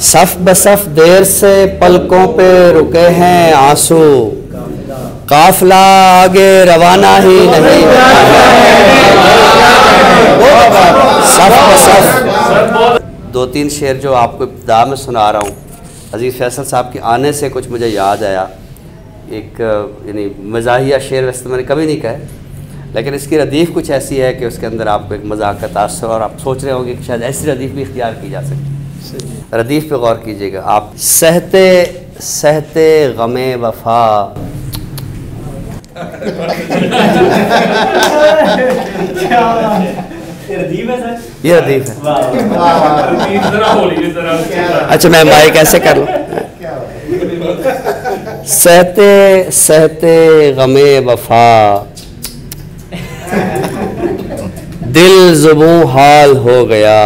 सफ बसफ देर से पलकों पे रुके हैं आंसू, काफिला आगे रवाना ही नहीं सफ बसफ। दो तीन शेर जो आपको इब्तिदा में सुना रहा हूँ, अजीज़ फैसल साहब के आने से कुछ मुझे याद आया। एक यानी मज़ाहिया शेर वैसे मैंने कभी नहीं कहा, लेकिन इसकी रदीफ़ कुछ ऐसी है कि उसके अंदर आपको एक मज़ाक का तासुर, और आप सोच रहे होंगे कि शायद ऐसी रदीफ़ भी इख्तियार की जा सकती। रदीफ़ पे गौर कीजिएगा आप। सहते सहते गमे वफ़ा, ये रदीफ़ है। अच्छा मैं माइक ऐसे कर लूँ। सहते सहते गमे वफ़ा, दिल ज़ुबूं हाल हो गया।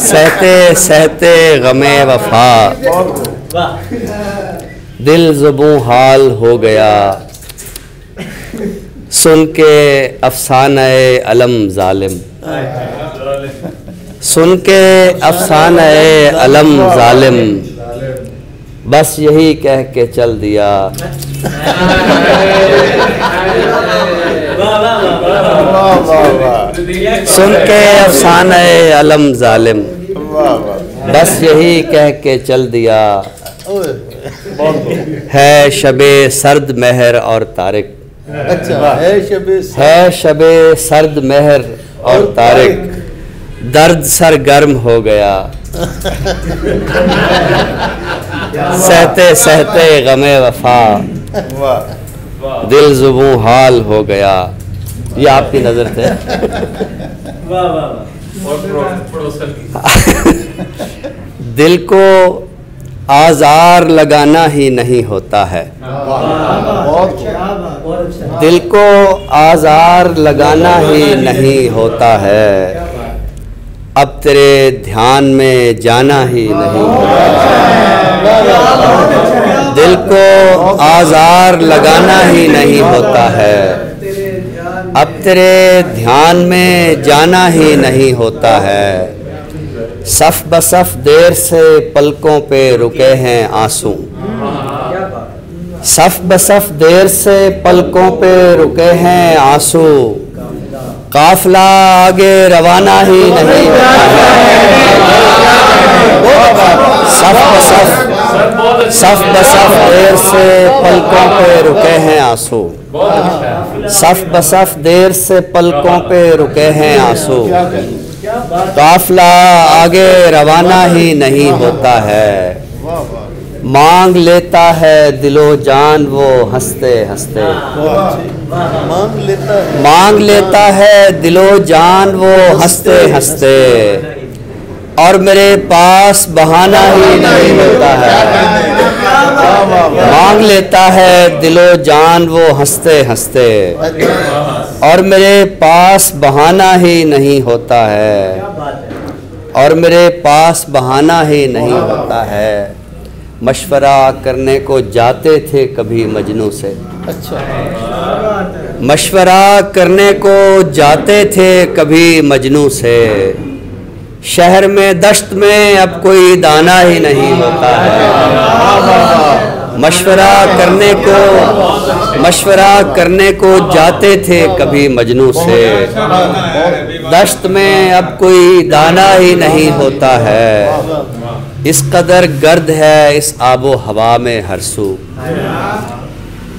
सहते सहते गमे वफ़ा, दिल ज़ुबूं हाल हो गया। सुन के अफ़साने अलम ज़ालिम, सुन के अफ़साने अलम ज़ालिम, बस यही कह के चल दिया। सुन के अफ़साने अलम ज़ालिम, बस यही कह के चल दिया। है शबे सर्द मेहर और तारिक, अच्छा है शबे सर्द मेहर और तारिक, दर्द सर गर्म हो गया। सहते सहते गमे वफा, दिल ज़ुबूं हाल हो गया। ये आपकी नज़र थे। दिल को आज़ार लगाना ही नहीं होता है, दिल को आज़ार लगाना ही नहीं होता है। अब तेरे ध्यान में जाना ही नहीं होता है, दिल को आज़ार लगाना ही नहीं होता है। अब तेरे ध्यान में जाना ही नहीं होता है। सफ बसफ देर से पलकों पे रुके हैं आंसू, सफ बसफ देर से पलकों पे रुके हैं आंसू, काफिला आगे रवाना ही नहीं होता है। सफ बसफ देर से पलकों पे रुके हैं आंसू, सफ बसफ देर से पलकों पे रुके हैं आंसू, काफिला आगे रवाना ही नहीं होता है। मांग लेता है दिलो जान वो हंसते हंसते, मांग लेता है दिलो जान वो हंसते हंसते, और मेरे पास बहाना ही नहीं होता है। मांग लेता है दिलो जान वो हंसते हंसते, और मेरे पास बहाना ही नहीं होता है, और मेरे पास बहाना ही नहीं होता है। मशवरा करने को जाते थे कभी मजनू से, अच्छा मशवरा करने को जाते थे कभी मजनू से, शहर में दश्त में अब कोई दाना ही नहीं होता है। मशवरा करने को जाते थे कभी मजनू से, दश्त में अब कोई दाना ही नहीं होता है। इस कदर गर्द है इस आबो हवा में हर सू,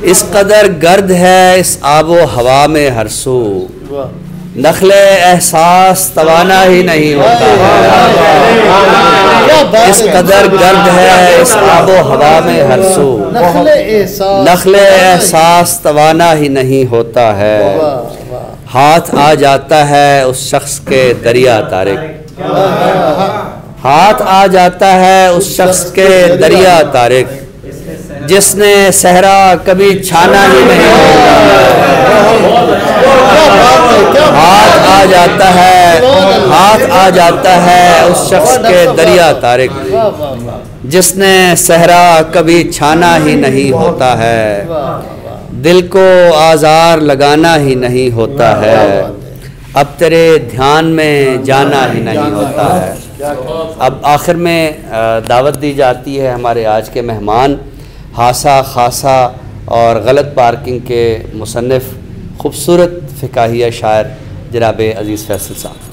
इस कदर गर्द है इस आबो हवा में हर सू, नखले एहसास तवाना ही नहीं होता है। इस कदर गर्द है इस आबो हवा में हर सू, नखले एहसास तवाना ही नहीं होता है। हाथ आ जाता है उस शख्स के दरिया तारिक, हाथ आ जाता है उस शख्स के दरिया तारिक, जिसने सहरा कभी छाना ही नहीं होता है। हाथ आ जाता है उस शख्स के दरिया तारिक, जिसने सहरा कभी छाना ही नहीं होता है। दिल को आज़ार लगाना ही नहीं होता है, अब तेरे ध्यान में जाना ही नहीं होता है। अब आखिर में दावत दी जाती है हमारे आज के मेहमान, हासा खासा और गलत पार्किंग के मुसन्निफ़ खूबसूरत फ़िकाहिया शायर जनाब अज़ीज़ फैसल साहब।